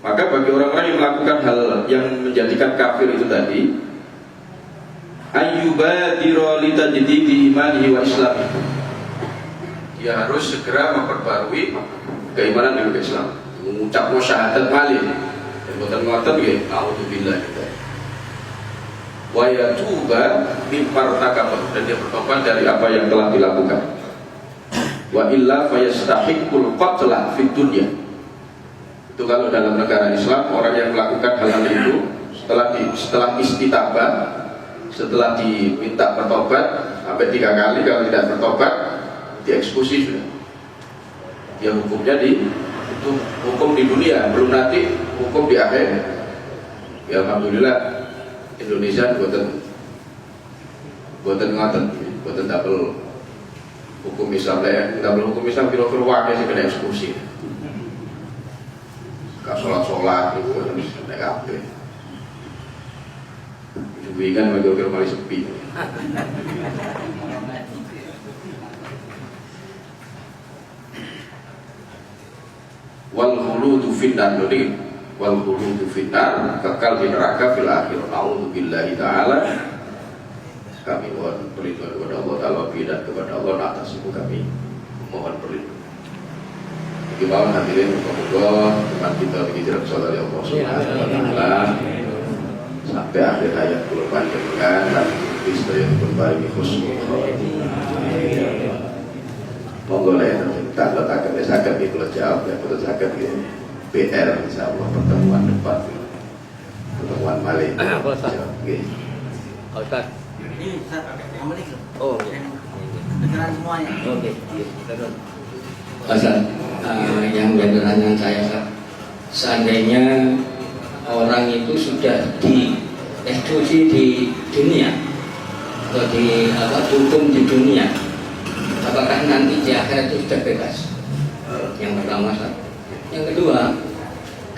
S3: maka bagi orang-orang yang melakukan hal yang menjadikan kafir itu tadi, ayyubadira li tajdidi imanihi wa islamihi, dia harus segera memperbarui keimanan dan keislaman, mengucap syahadat malih dan ngoten-ngoten nggih, auzubillah kita. Wa yatuba mimmartakaba, dan dia bertobat dari apa yang telah dilakukan. Wa illa fayastahiqqul qatla fid dunya. Itu kalau dalam negara Islam, orang yang melakukan hal-hal itu setelah istitabah, setelah diminta bertobat sampai 3 kali, kalau tidak bertobat dieksekusi sudah. Dia hukumnya itu hukum di dunia, belum nanti hukum di akhir. Ya alhamdulillah Indonesia buatan double hukum Islam, double hukum Islam kira-kira wakil sih kena eksekusi. Gak sholat itu harus naik kabeh. Itu kan kira-kira malah sepi. Wal khuludu finnar, wal khuludu finnar, kekal di neraka fil akhir. A'udzubillahi ta'ala. Kami mohon perlindungan kepada Allah Ta'ala dan kepada Allah atas ibu kami mohon perlindungan. Bagaimana hadirin moga-moga teman kita berhijrah saudari Allah Subhanahu wa taala sampai akhir hayat kula panjenengan dan istri yang berbagi khusnul khotimah. Monggo lek tak letakkan sakit iki kula jawab ya, betul sakit iki PR insyaallah pertemuan depan. Pertemuan malih. Nggih.
S2: Ustaz.
S4: Ini Ustaz, Assalamualaikum.
S2: Oh,
S4: Dengaran semuanya.
S2: oke.
S5: Ustaz, yang menjadi pertanyaan saya, Ustaz, seandainya orang itu sudah dieksekusi di dunia atau dihukum di dunia, apakah nanti di akhirat itu sudah bebas? Yang pertama, Ustaz. Yang kedua,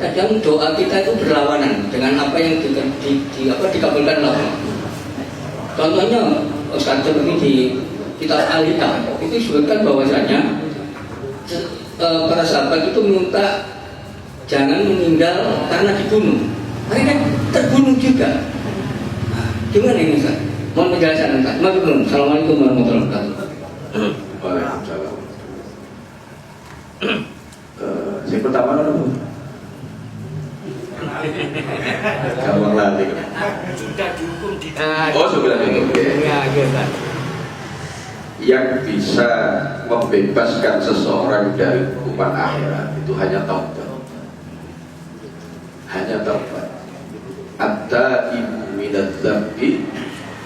S5: kadang doa kita itu berlawanan dengan apa yang dikabulkan Allah. Contohnya, Ustaz, seperti di kitab Al-Hikam itu disebutkan bahwasanya para sahabat itu minta jangan meninggal karena dibunuh. Mereka terbunuh juga. Nah, gimana ini, Ustaz? Mohon penjelasan, Ustaz. Assalamualaikum warahmatullahi wabarakatuh.
S3: Waalaikumsalam. Yang pertama apa? Gampang lagi.
S4: Sudah dihukum di
S3: Oh, sudah dihukum.
S2: Ya, gitu.
S3: Yang bisa membebaskan seseorang dari hukuman akhirat itu hanya taubat. Hanya taubat. At-taibu minadz dzambi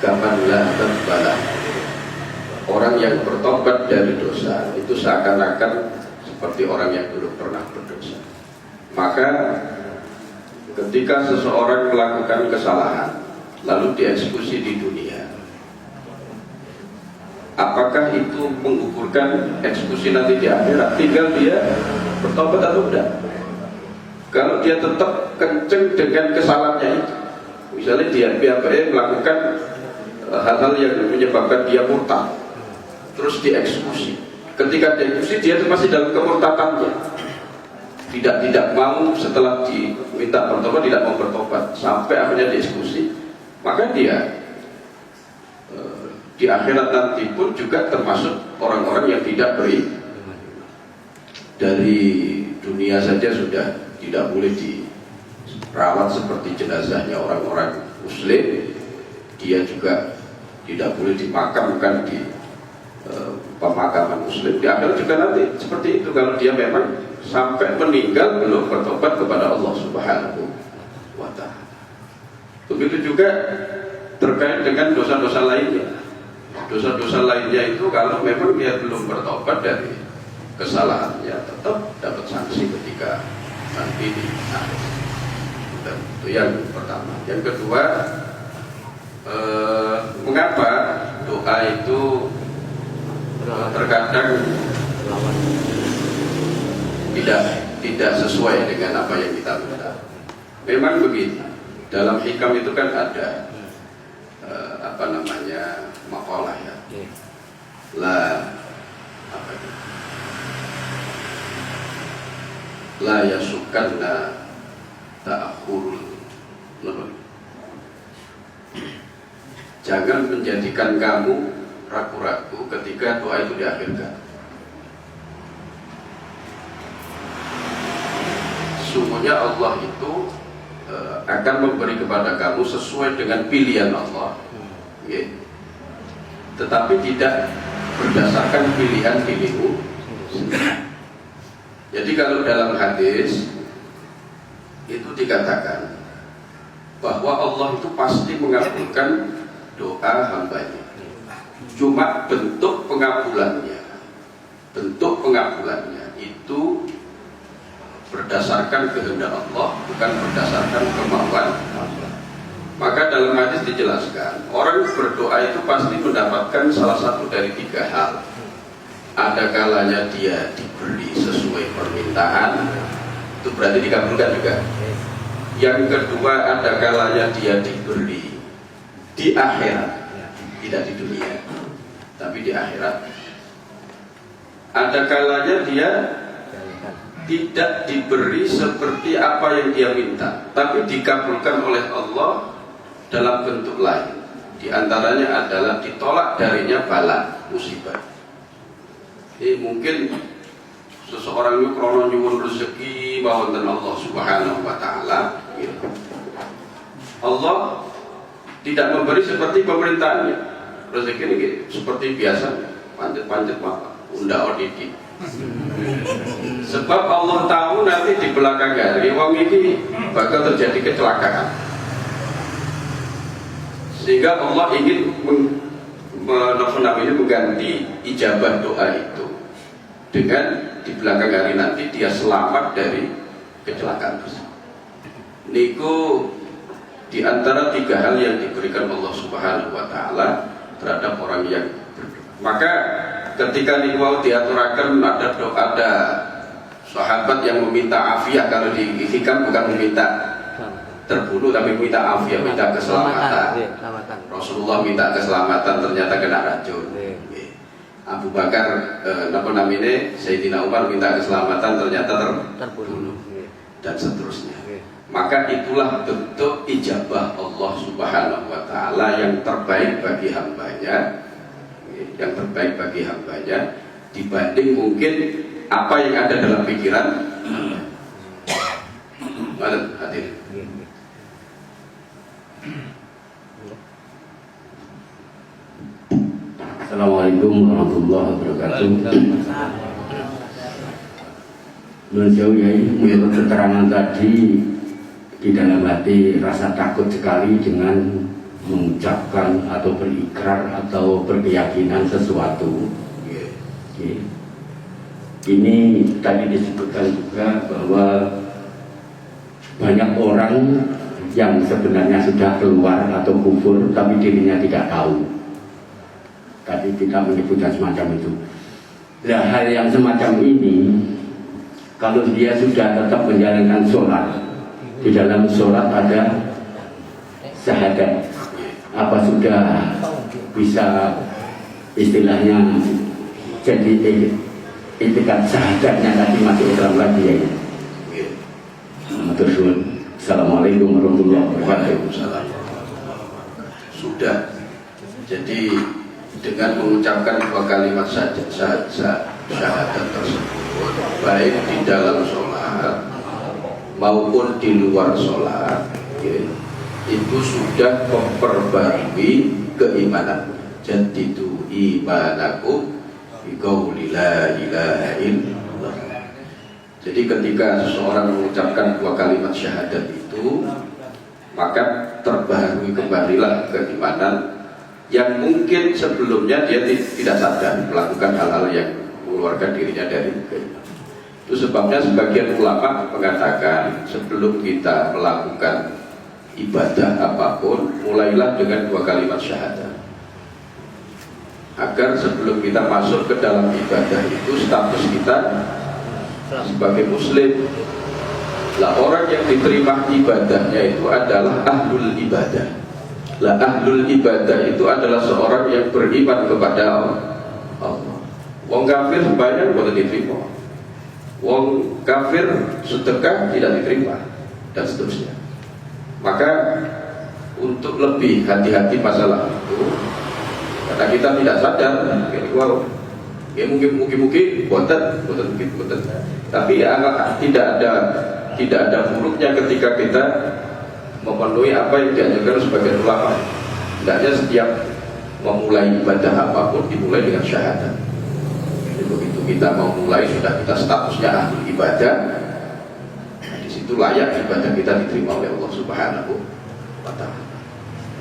S3: kaman la dzambala. Orang yang bertobat dari dosa itu seakan-akan seperti orang yang belum pernah berdosa. Maka ketika seseorang melakukan kesalahan lalu dieksekusi di dunia, apakah itu menggugurkan eksekusi nanti di akhirat? Tinggal dia bertobat atau tidak. Kalau dia tetap kenceng dengan kesalahannya itu, Misalnya dia pihak-pihak melakukan hal-hal yang menyebabkan dia murtad, terus dieksekusi. Ketika dieksekusi dia masih dalam kemurtadannya, tidak mau setelah diminta bertobat tidak mau bertobat sampai akhirnya dieksekusi, maka dia di akhirat nanti pun juga termasuk orang-orang yang tidak beriman. Dari dunia saja sudah tidak boleh dirawat seperti jenazahnya orang-orang muslim, dia juga tidak boleh dimakamkan di pemakaman muslim. Di akhirat juga nanti seperti itu, kalau dia memang sampai meninggal belum bertobat kepada Allah Subhanahu wa ta'ala. Begitu juga terkait dengan dosa-dosa lainnya. Dosa-dosa lainnya itu kalau memang dia belum bertobat dari kesalahannya, tetap dapat sanksi ketika nanti di akhir. Dan itu yang pertama. Yang kedua, mengapa doa itu terkadang tidak sesuai dengan apa yang kita minta? Memang begitu. Dalam hikam itu kan ada makalah ya. La yasukanna ta'akhurul. Jangan menjadikan kamu ragu-ragu ketika doa itu diakhirkan. Sungguhnya Allah itu akan memberi kepada kamu sesuai dengan pilihan Allah, tetapi tidak berdasarkan pilihan-pilihanmu. Jadi kalau dalam hadis itu dikatakan bahwa Allah itu pasti mengabulkan doa hambanya, cuma bentuk pengabulannya itu berdasarkan kehendak Allah, bukan berdasarkan kemauan Allah. Maka dalam hadis dijelaskan, orang berdoa itu pasti mendapatkan salah satu dari tiga hal. Ada kalanya dia diberi sesuai permintaan, itu berarti dikabulkan juga. Yang kedua, ada kalanya dia diberi di akhirat, tidak di dunia, tapi di akhirat. Ada kalanya dia tidak diberi seperti apa yang dia minta, tapi dikabulkan oleh Allah dalam bentuk lain. Di antaranya adalah ditolak darinya bala, musibah. Mungkin seseorang itu krono nyuwun rezeki wonten Allah Subhanahu wa ta'ala, Allah tidak memberi seperti pemerintahnya. Rezeki ini seperti biasa, pancet-pancet apa, unda odidi. Sebab Allah tahu nanti di belakang hari wong ini bakal terjadi kecelakaan, sehingga Allah ingin mengganti ijabah doa itu dengan di belakang hari nanti dia selamat dari kecelakaan tersebut. Niku di antara tiga hal yang diberikan Allah Subhanahu wa ta'ala terhadap orang yang berdoa. Maka ketika niku diaturakan ada sahabat yang meminta afiat, kalau di hikam bukan meminta terbunuh tapi minta afiat, minta keselamatan. Rasulullah minta keselamatan, ternyata kena racun. Abu Bakar Sayyidina Umar minta keselamatan, ternyata terbunuh, dan seterusnya. Maka itulah bentuk ijabah Allah Subhanahu wa ta'ala yang terbaik bagi hambanya, dibanding mungkin apa yang ada dalam pikiran. Hadir.
S6: Assalamualaikum warahmatullahi wabarakatuh. Menjauh ya, menurut keterangan tadi, di dalam hati rasa takut sekali dengan mengucapkan atau berikrar atau berkeyakinan sesuatu. Ini tadi disebutkan juga bahwa banyak orang yang sebenarnya sudah keluar atau kufur tapi dirinya tidak tahu. Tadi kita menyebutkan semacam itu. Nah, hal yang semacam ini, kalau dia sudah tetap menjalankan sholat, di dalam sholat ada syahadat. Apa sudah bisa istilahnya jadi itikat syahadatnya tadi masuk Islam lagi ya? Matur suwun. Assalamualaikum warahmatullahi wabarakatuh.
S3: Waalaikumsalam. Sudah. Jadi dengan mengucapkan dua kalimat syahadat tersebut, baik di dalam sholat maupun di luar sholat, itu sudah memperbarui keimanan. Jadidu imanakum biqauli la ilaha illallah. Jadi ketika seseorang mengucapkan dua kalimat syahadat itu, maka terbaharui kembalilah keimanan yang mungkin sebelumnya dia tidak sadar melakukan hal-hal yang mengeluarkan dirinya dari keimanan. Itu sebabnya sebagian ulama mengatakan sebelum kita melakukan ibadah apapun, mulailah dengan dua kalimat syahadat, agar sebelum kita masuk ke dalam ibadah itu status kita sebagai muslim. Lah orang yang diterima ibadahnya itu adalah ahlul ibadah. Lah ahlul ibadah itu adalah seorang yang beriman kepada Allah. Wong kafir sembahyang boleh diterima, wong kafir sedekah tidak diterima, dan seterusnya. Maka untuk lebih hati-hati masalah itu, karena kita tidak sadar, wow, ya mungkin boten, tapi ya tidak ada buruknya ketika kita memenuhi apa yang diajarkan sebagai ulama. Hendaknya setiap memulai ibadah apapun dimulai dengan syahadat. Jadi begitu kita mau mulai sudah kita statusnya ahli ibadah, nah, di situ layak ibadah kita diterima oleh Allah Subhanahu wa Ta'ala.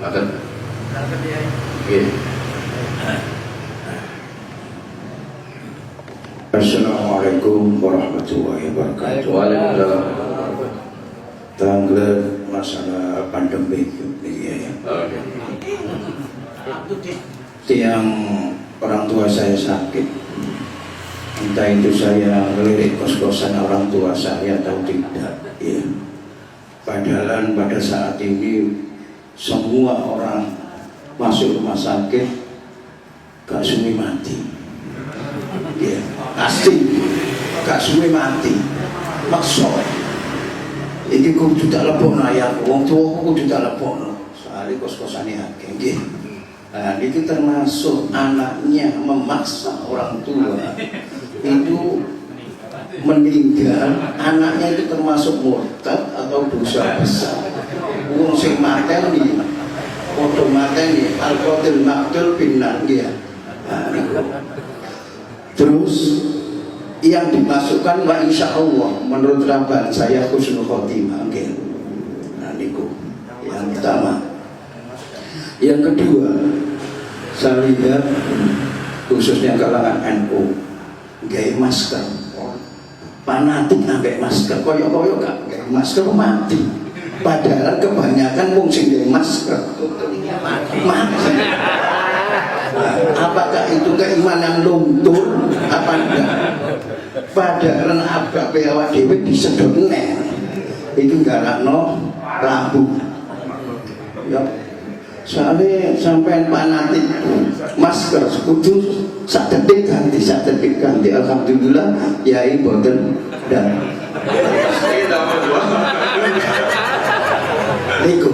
S3: Maka
S1: Assalamualaikum warahmatullahi wabarakatuh.
S3: Waalaikumsalam.
S1: Tanggal masalah pandemi ini ya. Tiang orang tua saya sakit, entah itu saya ngelirik kos-kosan orang tua saya atau tidak ya. Padahal pada saat ini semua orang masuk rumah sakit gak suwi mati ya, pasti gak suwi mati. Maksud iki kudu tak lebokno ya, wong tuwa kudu tak lebokno. Soale kos-kosane akeh nggih. Nah, itu termasuk anaknya memaksa orang tua itu meninggal, anaknya itu termasuk murtad atau dosa besar. Wong sing mateni padha mateni al-qatil maqtul binnar nggih. Nah, terus yang dimasukkan wa insya Allah menurut ramban saya husnul khotimah. Nah niku yang pertama. Yang kedua, saya lihat khususnya kalangan NU gaya masker, fanatik ambek masker, koyo-koyo gak gaya masker mati. Padahal kebanyakan wong sing gaya masker mati. Apakah itu keimanan luntur apa enggak? Padahal apa awak dhewe disedot neh. Iki galakno lampu. Ya. Soalnya sampai fanatik masker kudu sak detik ganti. Alhamdulillah yai boten dan itu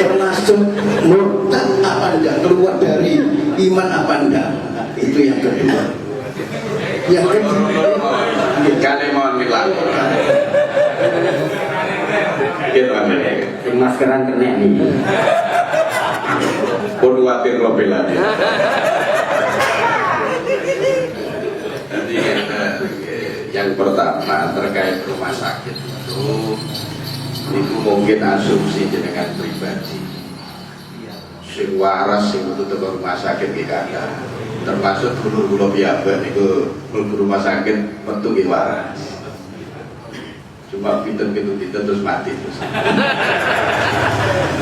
S1: termasuk murtad apa enggak, keluar dari iman apa enggak. Itu yang kedua. Yang kedua
S3: kalimat milah
S6: Sing maskeran kena nih.
S3: Pun khawatir lebih lagi. Jadi yang pertama terkait rumah sakit itu mungkin asumsi jenengan pribadi. Sing waras sing untuk rumah sakit kita ada, termasuk dulur-dulur biasa niku mlebu rumah sakit metu ki waras. Cuma pinter terus mati terus.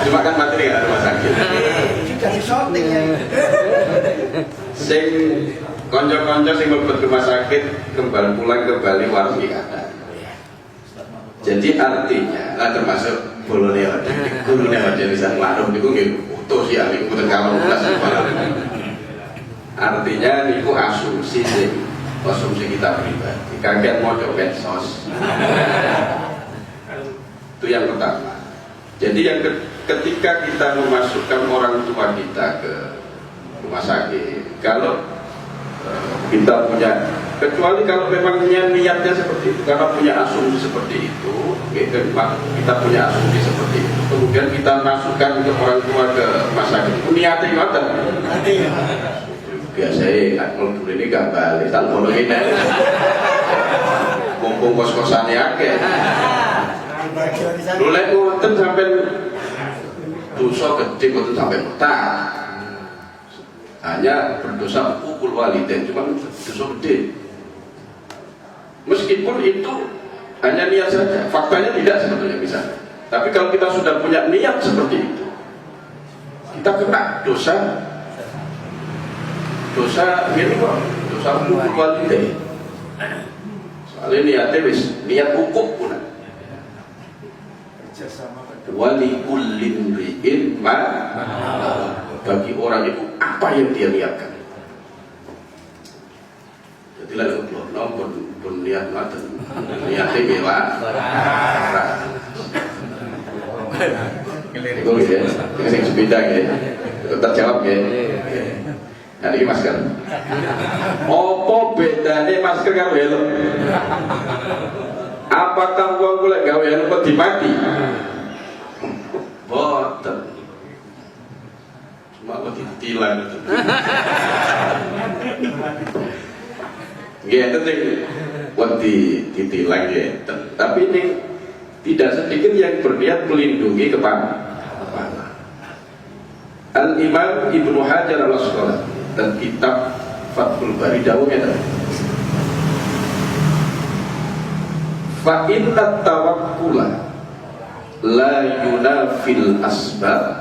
S3: Cuma kan mati di rumah sakit.
S4: Dikasih shorting ya.
S3: Sing konco-konco sing mlebu rumah sakit kembali pulang ke Bali waras ki kada. Jadi artinya, termasuk
S1: bolone ada gurune majelis Al-Ma'ruf niku nggih utuh ya niku mboten kalonglas. Artinya niku asumsi kita pribadi. Kaget mau coba medsos. Itu yang pertama. Jadi yang ketika kita memasukkan orang tua kita ke rumah sakit, kalau kita punya, kecuali kalau memang niatnya seperti itu, karena punya asumsi seperti itu, kita punya asumsi seperti itu, kemudian kita masukkan ke orang tua ke rumah sakit, itu niatnya gimana? Biasanya kalau dulu ini gak balik, tak boleh ini mumpung kos-kosannya akeh. Lulek ngoten sampai dosa gede, ngoten sampai petang. Hanya berdosa pukul walidain, cuma dosa gede. Meskipun itu hanya niat saja, faktanya tidak sebetulnya misalnya. Tapi kalau kita sudah punya niat seperti itu, kita kena dosa ini kok, dosa pukul walidain. Soalnya niatnya niat hukum pun. Wali kullin ri'in ma, bagi orang itu apa yang dia niatkan. Jadi lalu pun niat maten, niatnya mewah. Itu ya, yang sepeda ya, terjawab ya. Nah ini masker. Apa bedanya masker karo helm? Apakah uang boleh gawe helm dimati? Boten. Cuma kok ditilang itu. Gitu nih, buat ditilang gitu. Tapi ini tidak sedikit yang berniat melindungi kepala. Al-Imam Ibnu Hajar Al-Asqalani dan kitab Fathul Bari dawuhnya fa inna tawakkula la yunafil asbab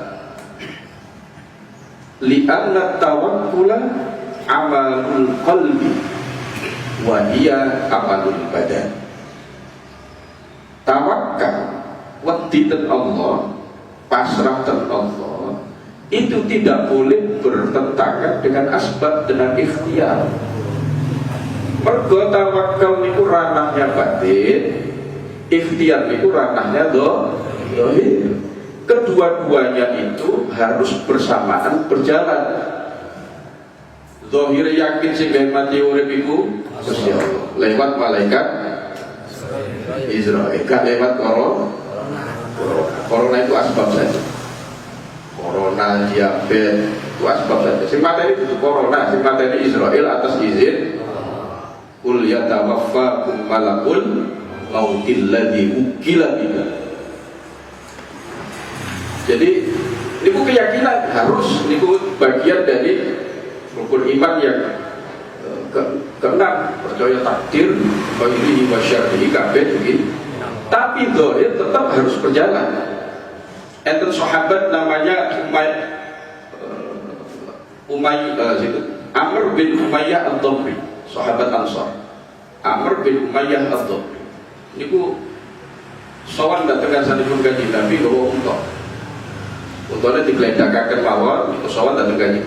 S1: li'anna tawakkula amalul qalbi wa hiya amalul badan. Tawakal wedi ten Allah, pasrah ten Allah, itu tidak boleh bertentangan dengan asbab, dengan ikhtiar. Mergo tawakal niku ranahnya batin, ikhtiar niku ranahnya zahir. Kedua-duanya itu harus bersamaan berjalan. Zahir yakin sehingga mati urip iku Gusti Allah lewat malaikat Israel, gak lewat corona itu asbab saja. Corona, diabetes itu asbab saja. Sing materi itu corona, sing materi Israel atas izin Qul yatawaffakum malakul mautil ladzi wukila bika. Jadi niku keyakinan harus niku bagian dari rukun iman yang keenam, percaya takdir, qaili wa syar'i kabeh iki. Tapi zahir tetap harus berjalan. Enten sahabat namanya Amr bin Umayyah Ad-Dabri, sahabat Ansar. Amr bin Umayyah Ad-Dabri niku sowan dateng sanipun Kanjeng Nabi gawa unta. Untane digledakaken mawon, niku sowan dateng Kanjeng.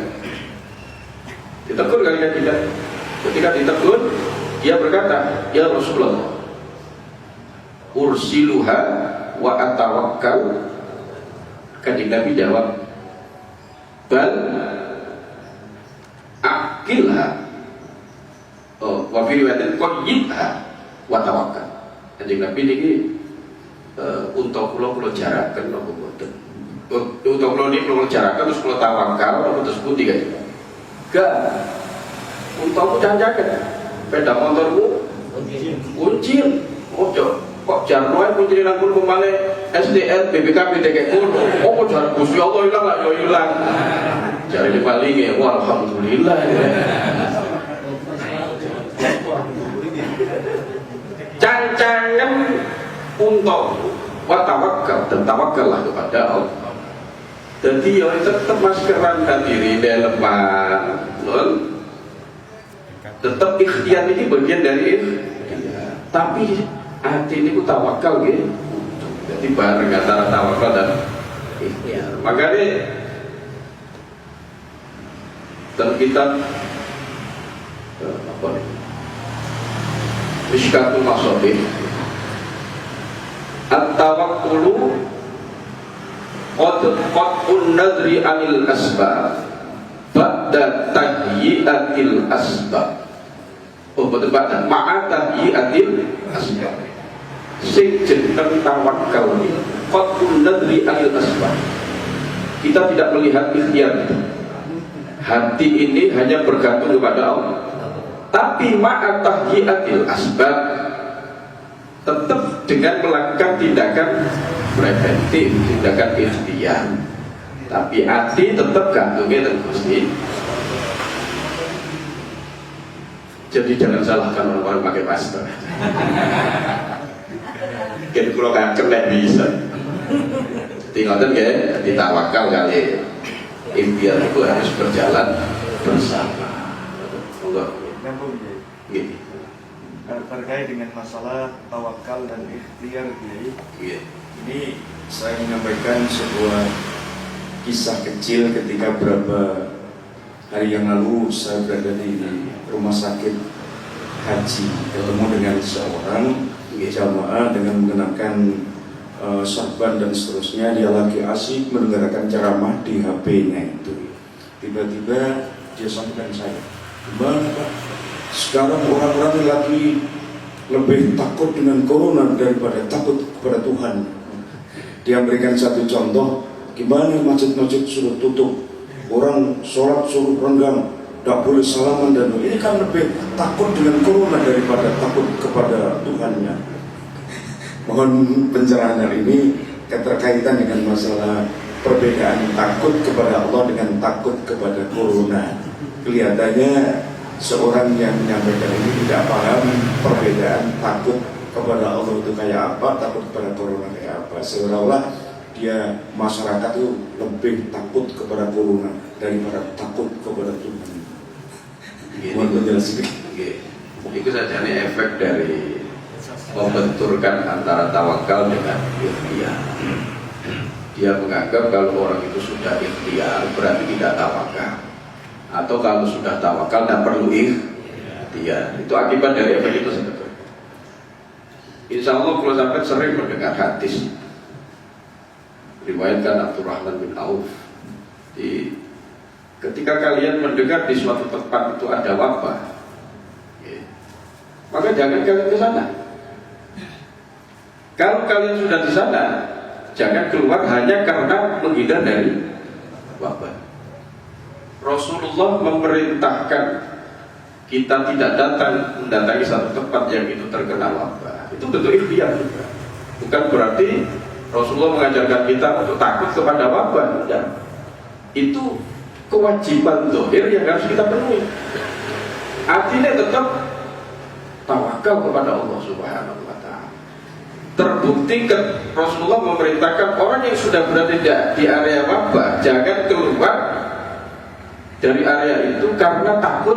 S1: Ditegur kali Kanjeng. Ketika ditegur, dia berkata, "Ya Rasulullah, ursiluha wa atawakkal." Kanjeng Nabi jawab, "Bal akilha wa fi riwayatin qayyidha wa tawakkal." Kanjeng Nabi niki unta kula jaraken napa mboten? Unta kula niki kula jaraken terus kula tawakal napa terus pundi Kanjeng? Gak. Untamu janjaken. Sepeda motormu kuncil. Ojo kok jarno ae kuncil nang kono pemane SDL BPKB dek kono. Opo jar Gusti Allah ilang gak yo ilang. Jare dipalinge alhamdulillah. Cancangan untuk tawakkal dan tawakkallah kepada Allah. Jadi ya tetap maskeran dan diri lemah, tetap ikhtiar ini bagian dari ikhtiar. Tapi hati ini ku tawakal gitu.
S3: Jadi bareng antara tawakal dan ikhtiar. Makanya dalam kitab apa nih? Mishkatul Masabih, at-tawakkulu qat'un nadri anil asbab ba'da tahyi'atil asbab. Oh betul ba'da ma'a tahyi'atil asbab. Sing jeneng tawakal qat'un nadri anil asbab. Kita tidak melihat ikhtiar itu. Hati ini hanya bergantung kepada Allah. Tapi ma'a tahyi'atil asbab, tetap dengan melakukan tindakan preventif, tindakan ikhtiar. Tapi hati tetap gantungnya dan Gusti. Jadi jangan salahkan orang-orang pakai masker. Kan kalau kena bisa. Tinggalkan ya, ditawakal kali. Ikhtiar itu harus berjalan bersama. Enggak. Gitu.
S7: Terkait dengan masalah tawakal dan ikhtiar,
S3: Gitu.
S7: ini saya menyampaikan sebuah kisah kecil ketika beberapa hari yang lalu saya berada di rumah sakit haji, ketemu dengan seorang jamaah dengan mengenakan sorban dan seterusnya. Dia lagi asik mendengarkan ceramah di HP-nya itu. Tiba-tiba dia sampaikan saya, "Gimana Pak? Sekarang orang-orang lagi lebih takut dengan corona daripada takut kepada Tuhan." Dia memberikan satu contoh, gimana masjid-masjid suruh tutup, orang sholat suruh renggang, tidak boleh salaman, dan ini kan lebih takut dengan corona daripada takut kepada Tuhannya. Mohon pencerahan hari ini keterkaitan dengan masalah perbedaan takut kepada Allah dengan takut kepada corona. Kelihatannya seorang yang menyampaikan ini tidak paham perbedaan takut kepada Allah itu kayak apa, takut kepada corona kayak apa. Seolah-olah dia masyarakat itu lebih takut kepada corona daripada takut kepada Tuhan. Mohon penjelasan.
S3: Itu saja nih efek dari membenturkan antara tawakal dengan ikhtiar. Dia menganggap kalau orang itu sudah ikhtiar berarti tidak tawakal, atau kalau sudah tawakal tidak perlu ikhtiar. Itu akibat dari efek itu sebetulnya. Insya Allah kalau sampai sering mendengar hadis riwayatkan Abdurrahman bin Auf, ketika kalian mendengar di suatu tempat itu ada wabah, maka jangan kalian ke sana. Kalau kalian sudah di sana, jangan keluar hanya karena menghindar dari wabah. Rasulullah memerintahkan kita tidak mendatangi satu tempat yang itu terkena wabah. Itu bentuk ikhtiar juga. Bukan berarti Rasulullah mengajarkan kita untuk takut kepada wabah. Ya. Itu kewajiban zahir yang harus kita penuhi. Artinya tetap tawakal kepada Allah Subhanahu wa Ta'ala. Terbukti Rasulullah memerintahkan orang yang sudah berada di area wabah jangan keluar dari area itu karena takut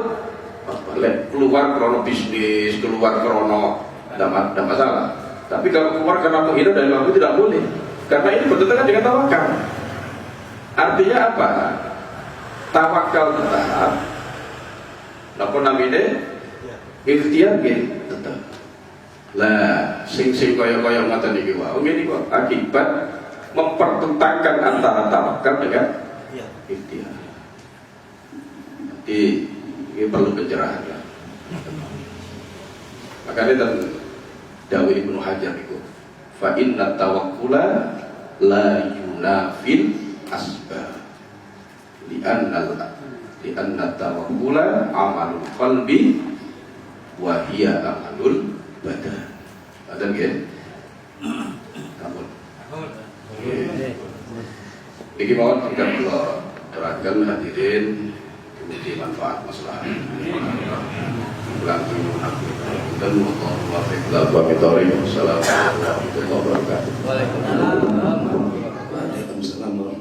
S3: keluar krono bisnis, keluar krono ada masalah. Tapi kalau keluar karena menghindar dari wabah tidak boleh, karena ini bertentangan dengan tawakal. Artinya apa? Tawakal tetap, apa namanya? Ikhtiar tetap. Lah, sing kaya ngoten iki wae. Ngene kok akibat mempertentangkan antara tawakal dengan ikhtiar. Ini perlu pencerahan. Makanya dan Dawud Ibnu Hajar itu, fa inna tawakkula la yunafil asbab. Li'anna tawakkula amalul qalbi wa hiya amalul badan. Ada nggih? Ampun. Iki mawon kita kula terangkan hadirin demi manfaat masalah. Assalamualaikum warahmatullahi wabarakatuh.
S2: Waalaikumsalam.
S7: Waalaikumsalam.